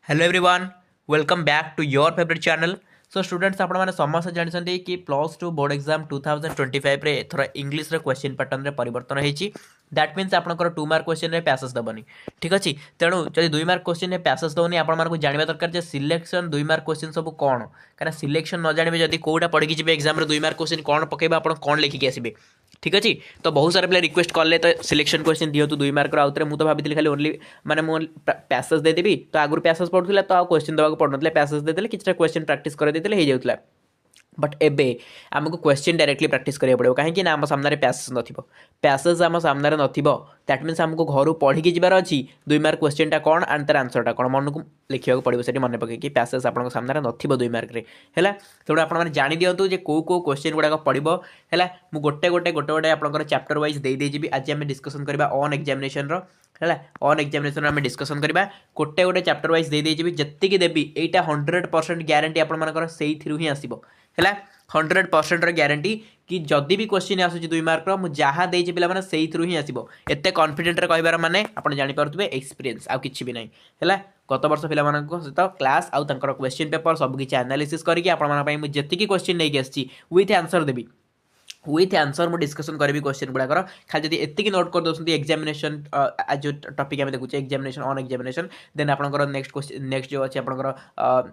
Hello everyone, welcome back to your favourite channel. So students आपण मैंने समस्त जानते कि प्लस टू बोर्ड एग्जाम 2025 रे एथर इंग्लिश रे क्वेश्चन पैटर्न रे परिवर्तन होती। दैट मीन्स आपंकर 2 मार्क क्वेश्चन रे पैसेज दबनी। ठीक अच्छे, तेणु जब 2 मार्क क्वेश्चन रे पैसेज दौनी आपको जानवा दरकार जे सिलेक्शन 2 मार्क क्वेश्चन सब कौन, कहीं सिलेक्शन न जाने जब कौटा पढ़ी जी एग्जाम 2 मार्क क्वेश्चन कौन पकेबा आप कौन लिखिक आसबे। ठीक अच्छे, तो बहुत सारे पिला रिक्वेस्ट कले तो सिलेक्शन क्वेश्चन दिंतु 2 मार्क आउे मुझे भाई खाली ओनली माने मु पैसेज देदेवी तो आगुरी पैसेज पढ़ुला तो क्वेश्चन देवाक पड़न पैसेज देदेले कि क्वेश्चन प्राक्ट कर हो जाता। बट एबे आमको क्वेश्चन डायरेक्टली प्रैक्टिस करिया पड़ो कहीं आम सामने पैसेज नथिबो। पैसेज आम सामने नथिबो दैट मीन्स आमको घर पढ़ी जबार अच्छी 2 मार्क क्वेश्चन टा कौन एंड तार आंसरटा कौन मन को लिखा पड़ो से मन पकई पैसेज आप सामने नथिबो 2 मार्क रे हैला। तेणु आपने जानी दिंतु जे को क्वेश्चन गुड़ाक पड़ो है। मुझे गोटे गोटे गोटे गोटे आप चैप्टर वाइज देदेजी आज आम डिस्कसन करवा ऑन एग्जामिनेशन है। ऑन एग्जामिनेशन आम डिस्कसन करवा गोटे गोटे चैप्टर वाइज देदेजी जी देवी यहाँ 100% ग्यारंटी आपर से ही आसो है। 100% ग्यारंटी कि जदि भी क्वेश्चन आसूँ 2 मार्क मुझे जहाँ देती पे से ही आसो एत कन्फिडेंट कहबार माने आप जानीपे एक्सपीरियंस आउ कि भी ना है। गत वर्ष पिला सहित क्लास आउ क्वेश्चन पेपर सबकि एनालिसिस करके आपकी क्वेश्चन नहीं आसी with answer Devi with answer मुझे डिस्कसन करी क्वेश्चन गुड़ाकर खाली जब एतिक नोट कर दौरान एग्जामिनेशन जो टॉपिक आम देखुचे एग्जामिनेशन ऑन एग्जामिनेशन देन आपंकर नेक्स्ट क्वेश्चन नेक्स्ट जो अच्छे आपंकर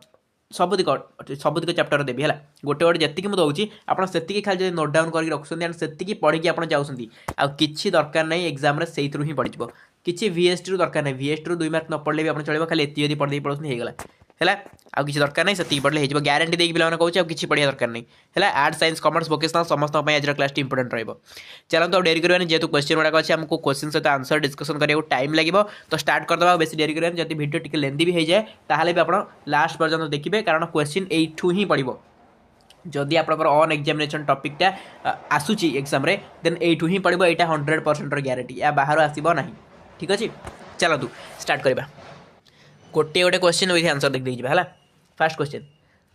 सबुदिक चैप्टर देवी है। गोटे गोटे जी मुझे दूसरी आपकी खाली जब नोट डाउन करके रखुच्च एंड से पढ़ी आप जाऊँगी आउ कि दरकार नहीं एग्जाम से ही पड़ जाए किसी VST रू दरकार नहीं VST रू 2 मार्क न पढ़ले भी आप चलो खाली एति यदि पढ़े पढ़ते होगा है आउ किसी दरकार नहीं से पढ़ले हो ग्यारंटी देखिए पे कौन आउ कि पढ़िया दरकार नहीं है। आर्ट साइंस कॉमर्स वोकेशनल समस्त आज क्लास इंपोर्टेंट रही चलते डेरी करवानी जेहतु क्वेश्चन गुड़ाक अच्छे आमको क्वेश्चन सहित आंसर डिस्कसन करने टाइम लगे तो स्टार्ट करदे बेस डेरी करवानी जब वीडियो टी लेंदी भी हो जाए ताहले भी आप लास्ट पर्यटन देखिए कारण क्वेश्चन यू ही पड़ो जदि आप ऑन एग्जामिनेशन टॉपिकटा आसूची एग्जाम रे देन यू ही पड़ो यहाँ 100% ग्यारंटी या बाहर आसब ना। ठीक अच्छे, चलतु स्टार्ट करवा गोटे गोटे क्वेश्चन विथ आंसर देख दीजिए है। First question,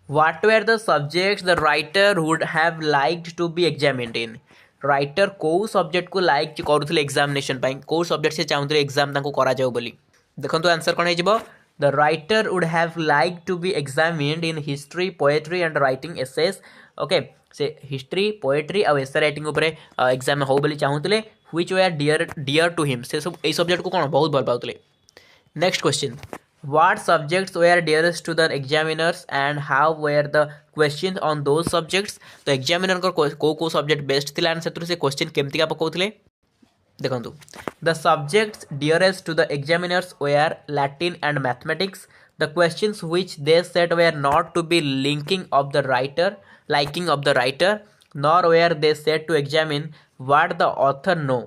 what were the subjects the writer would have liked to be examined in. Writer को सब्जेक्ट को लाइक करुले एग्जामिनेशन को सब्जेक्ट से चाहते एग्जाम करा जाऊ बोली देखो आंसर कौन हो the writer would have like to be examined in history poetry and writing essays. Okay, से हिस्ट्री पोएट्री और एसे राइटिंग उपरे एग्जाम हो बोली चाहूले which we are dear to him से सब ए सब्जेक्ट को कौन बहुत भल पाते। Next question, what subjects were dearest to the examiners and how were the questions on those subjects। तो एग्जामिनर को सब्जेक्ट बेस्ट थिला एंड से क्वेश्चन केमती पकाउले देखो the subjects dearest to the examiners were Latin and mathematics. The questions which they set were not to be linking of the writer liking of the writer nor were they set to examine what the author know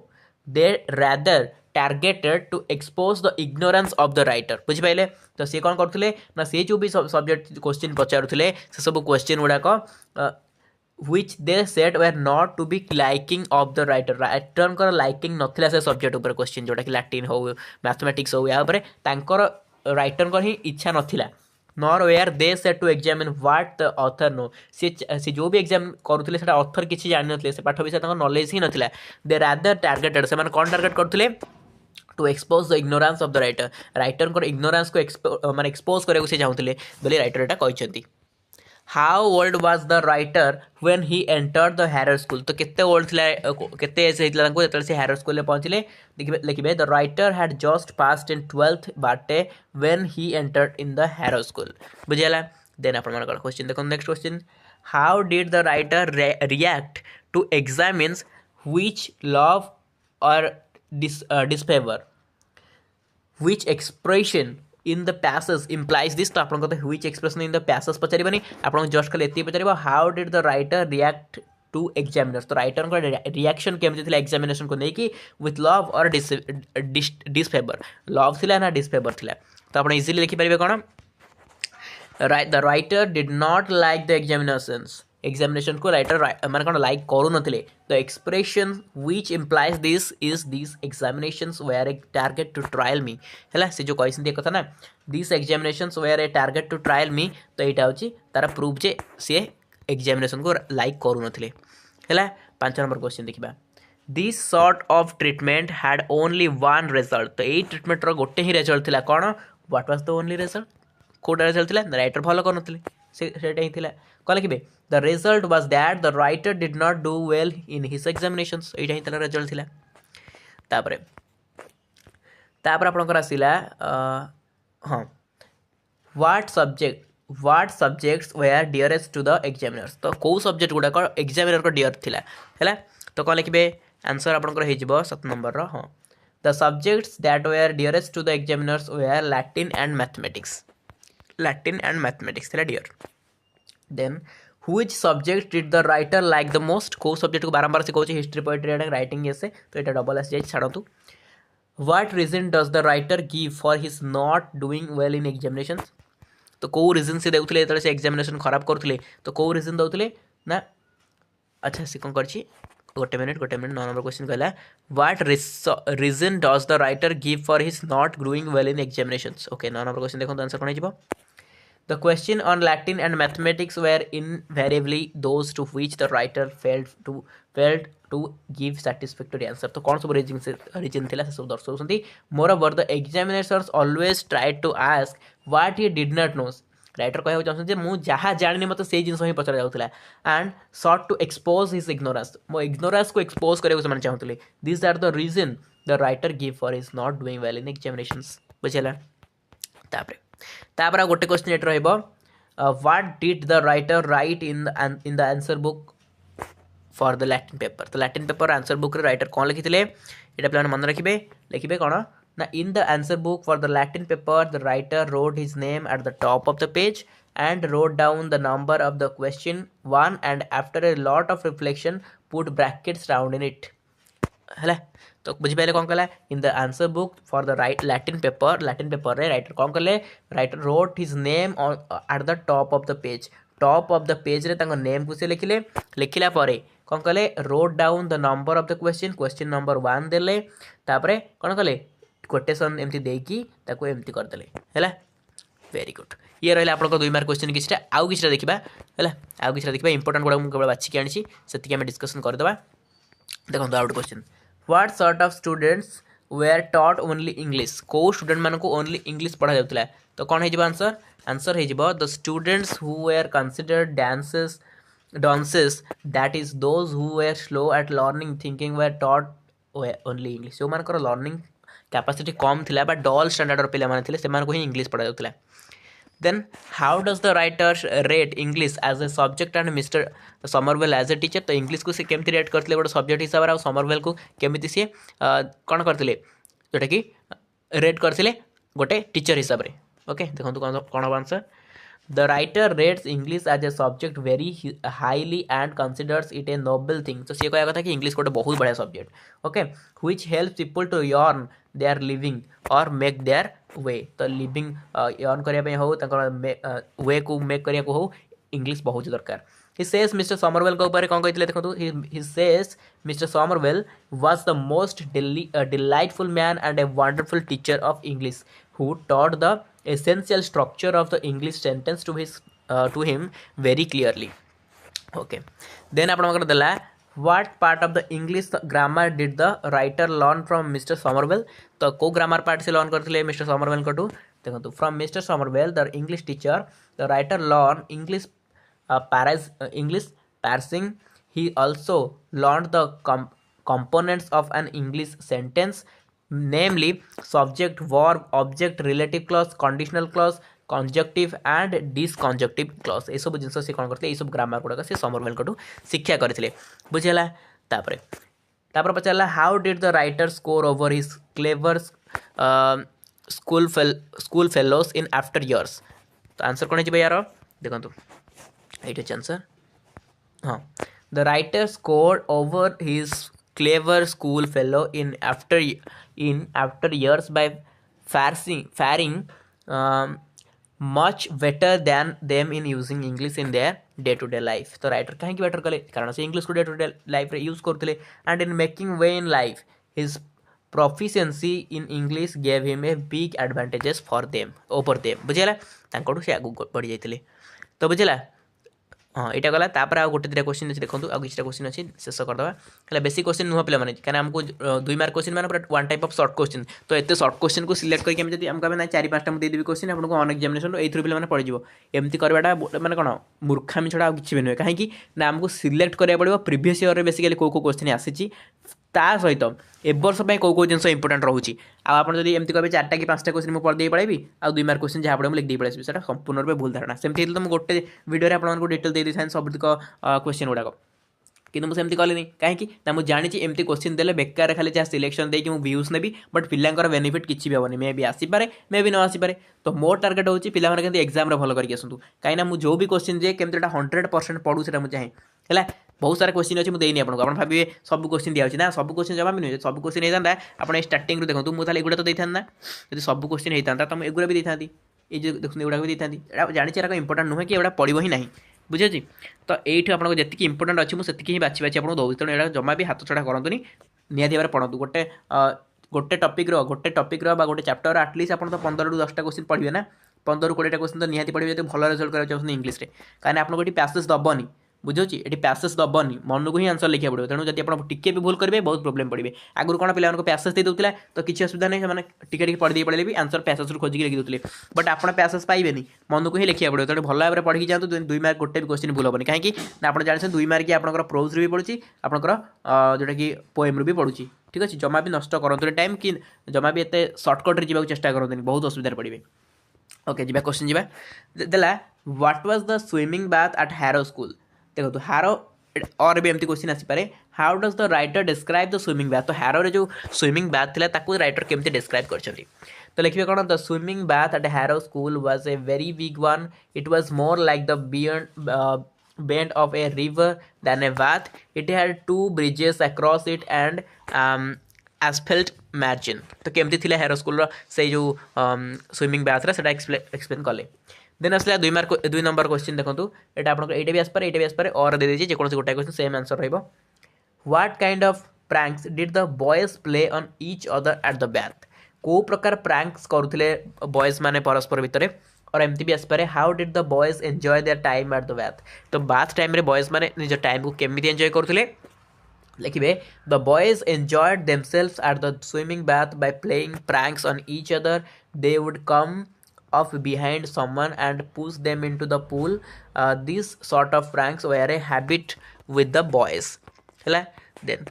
they rather targeted to expose the ignorance of the writer. बुझिपारे तो सी कौन करते ना सी जो भी subject question पचारुले से सब क्वेश्चन गुड़ाक which they set were not to be liking of the writer writer liking नथिला से सब्जेक्ट उपर क्वेश्चन जोटा कि लैटिन हो मैथमेटिक्स हो या राइटर ही इच्छा नथिला nor were they set to examine what the author know से जो भी एग्जाम करुले से ऑथर किसी जान थे से पाठ विषय नॉलेज ही नथिला दे रादर टार्गेटेड से कौन टार्गेट करते to expose the ignorance of the writer writer को इग्नोरेंस को माने एक्सपोज करने से चाहते बोले राइटर एटा कहते। How old was the writer when he entered the Harrow school. तो केते ओल्ड थिला केते एज हेतला तांको से हैरो स्कूल पहुँचले लिखिबे the writer had just passed in 12th birthday when he entered in the Harrow school. बुझिला देन आपण मन क्वेश्चन देखो next question, how did the writer react to examinations which love और disfavor which expression in the passage implies this। तो आपन कहते which expression in the passage पचारिबानी आपन just खाली एति पचारिबा how did the writer react to examiners। तो writer को reaction केमती थिला एग्जामिनेशन को नहीं कि with love or disfavor love थिला ना disfavor थिला तो आपन इजीली लिखि परिबे कोन the writer did not like the examination को राइटर मैंने कौन लाइक करू नथिले तो expression which implies this is this examinations were a target to trial me है से जो कहते कथा ना this examinations were a target to trial me तो यहाँ हूँ तार प्रूफ जे सी एग्जामिनेशन को लाइक करू नथिले है। 5 नंबर क्वेश्चन देखा, this sort of treatment had only one result. तो यही ट्रीटमेंट गोटे ही रिजल्ट थिला कौन what was the only result कौटा रिजल्ट था राइटर भल कर कौन लिखे the result was that the writer did not do well in his examinations यहाँ ही रिजल्ट था तापर आपंकर आसला हाँ what subjects were dearest to the examiners तो कौ सब्जेक्ट गुड़ाक एग्जामिनर को डियर थिला है तो कौन लिखे आंसर आपंकर हो 7 नंबर हाँ the subjects that were dearest to the examiners were Latin and mathematics थिला dear then which subject did the writer like the most कौ सब्जेक्ट को बारंबार से कहूँ हिस्ट्री पोएट्री राइटिंग ऐसे तो यहाँ डबल आसी जाए छाड़ू what reason does the writer give for his not doing well in examinations तो कौ रिजन से देउथले से एग्जामिनेशन खराब करुले तो कौ रिजन दौले ना अच्छा सी कौन कर गोटे मिनिट 9 नंबर क्वेश्चन कहला what reason does the writer give for his not growing well in examinations okay 9 number question देखो आंसर कौन हो The question on Latin and mathematics were invariably those to which the writer failed to give satisfactory answer. तो कौन सब reason थिला से सब दर्शाउछंती moreover the examiners always tried to ask what he did not know. Writer कहବାକୁ चाहछन जे मु जहाँ जानि मते से जिंस ही पचरा जाउतला and sought to expose his ignorance. मो ignorance को expose करे से मन चाहतले. These are the reason the writer give for his not doing well in examinations. बुझला तापर गोटे क्वेश्चन ये रहिबो what did the writer right in the answer book for the Latin paper तो लैटिन पेपर आंसर बुक रे writer कौन लिखिथिले एटा plan मन लिखिबे कौन ना in the answer book for the Latin paper the writer road his name at the top of the page and wrote down the number of the question 1 and after a lot of reflection put brackets round in it है तो बुझिपारे कौन कहला in the answer book for the Latin paper रे writer कौन कले writer road his name at the top of the page रे तांको name को से लिखिला परे कौन कले wrote down the number of the question number 1 देले तापरे कौन कले कोटेशन एमती देकी ताको एमती कर देले हैला वेरी गुड ये रहा आप 2 मार्क क्वेश्चन किसी आउ कि देखा है आउ कि देखा इंपोर्टाट गुड़ा मुझे बाछिकी आनी से आम डिस्कसन करदे देखो out question what sort of students were taught only English को स्टूडेंट मान को ओनली इंग्लिश पढ़ा जाता तो कौन हो आंसर हो the students who were considered dunces that is those who were slow at learning thinking were taught only English जो मान लर्निंग कैपेसिटी कम थिला बा डल स्टैंडर्ड पिला माने थिले सेमान को ही इंग्लिश पढ़ा जाता then how does the writer rate English as a subject and Mr. Somerville as a teacher तो इंग्लिश को से केमती रेट करते गोटे सब्जेक्ट हिसाब से समरवेल को केमी सी कौन करते जोटा कि रेट करते गोटे टीचर हिसाब से ओके देखो कौन हम answer the writer rates English as a subject very highly and considers it a noble thing तो सी कह कथा कि इंग्लिश गोटे बहुत बढ़िया subject okay which helps people to earn their living और make their way to living earn करने हो वे को मेक करने को हो इंग्लिश बहुत दरकार he says Mr. Somerville को ऊपर कौन कहते देखो he says Mr. Somerville was the most delightful man and a wonderful teacher of English who taught the essential structure of the English sentence to him very clearly okay then आपन देला what part of the English grammar did the writer learn from Mr. Somerville तो को grammar part से learn करथिले Mr. Somerville को देखो from Mr. Somerville the English teacher the writer learn English parsing he also learned the components of an English sentence namely subject verb object relative clause conditional clause conjunctive and disconjunctive clause ये सब जिनस से कौन करते ये सब grammar गुड़ाक से Somerville को शिक्षा करते बुझेगा तापर पचारा how did the writer score over his clever school fellows in after years तो आंसर कौन है यार देखो ये आंसर हाँ the writer score over his clever school fellow in after years by faring much better than them in using English in their day to day life तो writer कहीं better कले कारण से इंग्लिश को डे टू डे लाइफ रे use करते and in making way in life his proficiency in English gave him a big advantages for them over them बुझेला तांकोडू से आगु बढ़ी जाइतले तो बुझेला हाँ यहाँ गला तापर आ गोटे दुटा क्वेश्चन अच्छी देखो आउ कि क्वेश्चन अच्छी शेष करदे है बेसिक क्वेश्चन नुह पे कहीं आमको 2 मार्क क्वेश्चन मैंने one type of short question तो एत शॉर्ट क्वेश्चन को सिलेक्ट करके जब आमको ना 4-5टा देदेवी क्वेश्चन आपको अन एग्जामिनेशन एथुर पे पड़ो एमती करवाटा मैंने कौन मूर्खामी छड़ा किसी भी नुहे कहीं ना आमको सिलेक्ट करा पड़ो प्रीवियस ईयर बेसिकली कौ क्वेश्चन आसी ता सहित ए वर्ष कौ जिन इंपोर्टाट रोचे आप एमती कहे 4टा कि 5टा क्वेश्चन मुझे पढ़ी पढ़ाई आ 2 मार्क क्वेश्चन जहाँ पड़े मुझे लिख पड़े से संपूर्ण रूप भूल धारणा सेमती तो मुझे गोटे वीडियो आपको डिटेल दे था सब क्वेश्चन गुड़ाक कि मुझे कलिनी कहीं ना मुझे जानी एमती क्वेश्चन देले बेकार खाली जहाँ सिलेक्शन देकी मुझे व्यूज नेबी बट पिलांकर बेनिफिट किसी भी हेनी मे भी आसीपे मे भी न आसीपे तो मोर टार्गेट होची पिला माने केमती एग्जाम रे भलो करके आसतु कहीं मु जो भी क्वेश्चन जे केमती 100% पढ़ू से मुझे है बहुत सारा क्वेश्चन अच्छे मुझे आपको आप भावे सब क्वेश्चन दिया ना सब क्वेश्चन जमा भी नहीं सब क्वेश्चन होता आप स्टार्टिंग देखो मुझे एगुड़ा तो देता ना जब सब क्वेश्चन होता तो मुझे एगुड़ा भी देता ये जो देखते एगुड़ा भी देता जानी इंपोर्टाट नुहे कि एगुड़ा पड़ो ही ना बुझे तो ये आपको जी इंपोर्टाट अच्छी मुझे ही बाछी बाछी आपको दूसरी तेणु यहाँ जमा भी हाथ छड़ा करतुनि निहाती भाव पढ़ू गोटे गोटे टपिक गोटे चैप्टर आटलिस्ट आप 15 ରୁ 10टा क्वेश्चन पढ़े ना 15 ରୁ 20टा क्वेश्चन तो निहाती पढ़े जो भल रिजल्ट करा इंग्लीश कहीं आपको ये पैसेज दबनी बुझे ये पैसेज दबनी मन को ही आंसर लिखा पड़ो तेणु जब आप टिके भी भूल करेंगे बहुत प्रोब्लेम पड़े आगुरी कौन पे पैसेज दे दूसरा तो किसी असुविधा नहीं मैंने टिके पढ़ी पड़े भी आंसर पैसेज खोजिक लिखी दूसरे बट आप पैसेज पाइबे मन को ही लिखा पड़ो तेणु भल भाव में पढ़ी जातु 2 मार्क गोटे भी क्वेश्चन भूल हेनी कहीं आप जानते 2 मार्क आपंकर प्रोज भी पड़ू आपंकर जोटा कि पोएम भी पड़ू ठीक अच्छे जमा भी नष्ट करते टाइम कि जमा भी एत सर्टकट जावाक चेष्टा करते बहुत असुविधा पड़े ओके जी क्वेश्चन जी देला what was the swimming bath at Harrow school देखो हैरो और भी एमती क्वेश्चन आसीपे how does the writer describe the swimming bath तो हैरो जो स्विमिंग बाथ थिला ताकू राइटर केमती डिस्क्राइब करछथि तो लिखिबे कोन the swimming bath at Harrow school was a very big one it was more like the bend of a river than a bath it had 2 bridges across it and asphalt margin तो केमती थिला harrow school रो से जो swimming bath रा सेटा explain कले then असला 2 number question देखो यहाँ आपको ये भी आसपे और दे दीजिए जेको गोटे क्वेश्चन सेम आंसर रहिबो what kind of pranks did the boys play on each other at the bath को प्रकार प्रैंक्स करुले बॉयज माने परस्पर भितर और एमती भी आसपे how did the boys enjoy their time at the bath तो बाथ टाइम रे बॉयज माने निज टाइम को केमिति एंजॉय करुले लिखिबे the boys enjoyed themselves at the swimming bath by playing pranks on each other they would come up behind someone and push them into the pool. These sort of pranks were a habit with the boys. Then,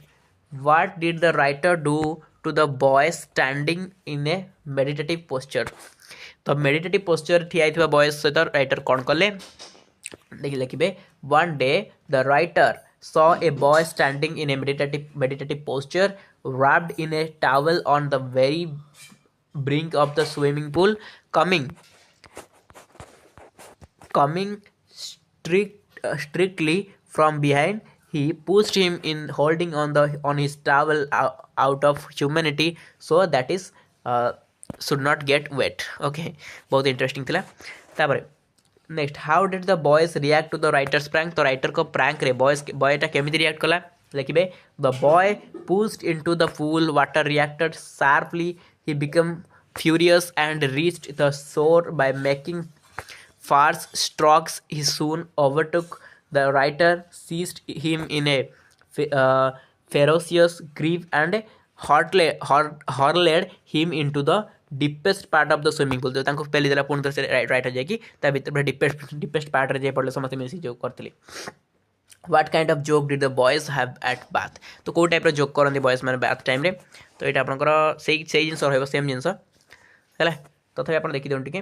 what did the writer do to the boys standing in a meditative posture? तो meditative posture ठिया होइथिबा boys सहित writer कौन कले लिखिबे one day the writer saw a boy standing in a meditative posture wrapped in a towel on the very brink of the swimming pool coming strictly from behind he pushed him in holding on his towel out of humanity so that is should not get wet okay बहुत interesting थिला तापर next how did the boys react to the writer's prank तो writer को prank रे बॉयटा केमिति react कला लिखिबे the boy pushed into the pool water reacted sharply he became furious and reached the shore by making fast strokes he soon overtook the writer seized him in a ferocious grief and hurled him into the deepest part of the swimming pool तो तांको पहली देला पुणी तो writer जाकी ता भीतर deepest part रे जे पड़ले समस्त मिसी जो करथली what kind of joke did the boys have at bath तो को टाइप रो जोक करंदी बॉयज माने बाथ टाइम रे तो एटा आपनकर सेही जिंस रहबो सेम जिंस हैला तथापि आपण देखि दियौ टिके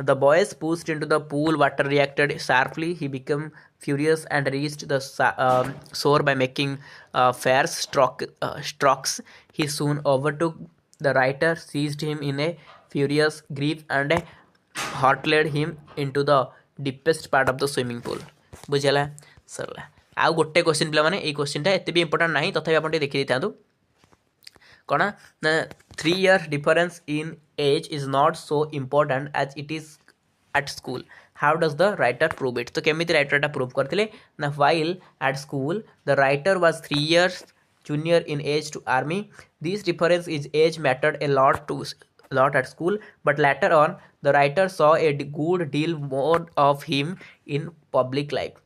the boys pushed into the pool water reacted sharply he become furious and reached the shore by making fierce strokes he soon overtook the writer seized him in a furious grief and hurled him into the deepest part of the swimming pool बुझला सरला आउ गोटे question पिला माने ए question टा एते भी important नाही तथापि आपण देखि दिथांतु कोना 3 years difference in age is not so important as it is at school how does the writer prove it तो केमिति राइटर टा प्रूव करथिले ना while at school the writer was 3 years junior in age to army this difference is age mattered a lot at school but later on the writer saw a good deal more of him in public life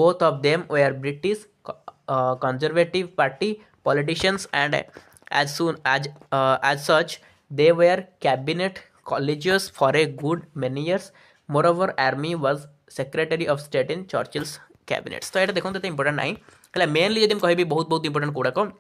both of them were British conservative party politicians, and as such they were cabinet colleagues for a good many years. Moreover, Army was secretary of state in Churchill's cabinet. तो ये देखो तो important नहीं है mainly जब कहि बहुत बहुत इंपोर्टेंट गुड़ाक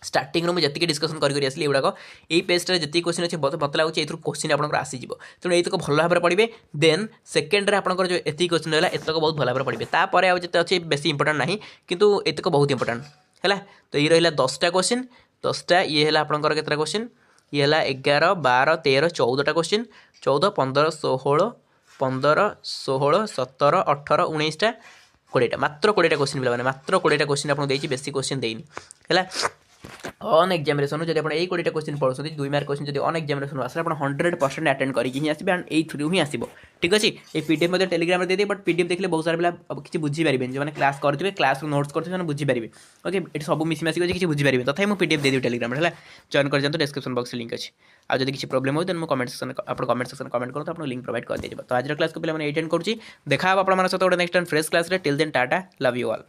स्टार्टिंग में जी डिस्कसन करी आसली गुड़ाक ये पेजटा जी क्वेश्चन अच्छे मत लगे ये क्वेश्चन आप आसीज तेणु ये भल भाव में पढ़े देन सेकेंड आपंकर जो ये क्वेश्चन रहा एतक बहुत भल भाव में पढ़े तापर आते अच्छे बेस इंपोर्टाट ना कितु एतक बहुत इंपोर्टाट है तो ये रहा 10टा क्वेश्चन 10टा ये है आपंकर केतटा क्वेश्चन ये है 11 12 13 14टा क्वेश्चन 14 15 16 15 16 17 18 19टा 20टा मात्र 20टा क्वेश्चन पे मात्र 20टा क्वेश्चन आपको देती बेसी क्वेश्चन देनी है ऑन एग्जामिनेशन जब आप 20टा क्वेश्चन पढ़ुं 2 मार्क क्वेश्चन जब ऑन एग्जामिनेशन आसे आप 100% अटेंड करके आसबे एंड ये थ्रू ही आसो ठीक अच्छे ये पीडीएफ मतलब टेलीग्राम दे बट पीडीएफ देखले बहुत सारा पिला किसी बुझीपारे जो मैंने क्लास करेंगे क्लास नोट्स करते बुझीपारे ओके ये सब मिसीमासी किसी बुझीपारे तथा मुझे पीडीएफ देदेवी टेलीग्राम है जॉइन कर जाते डिस्क्रिप्शन बॉक्स लिंक अच्छे आज किसी प्रोब्लेम हो तो कमेंट सेक्शन आप कमेंट सेक्शन कमेंट करूँ तो लिंक प्रोवाइड कर दीजिए तो आज क्लास को पे अटेंड करूँ देखा आप सहित गोटे next fresh class till then tata love you all.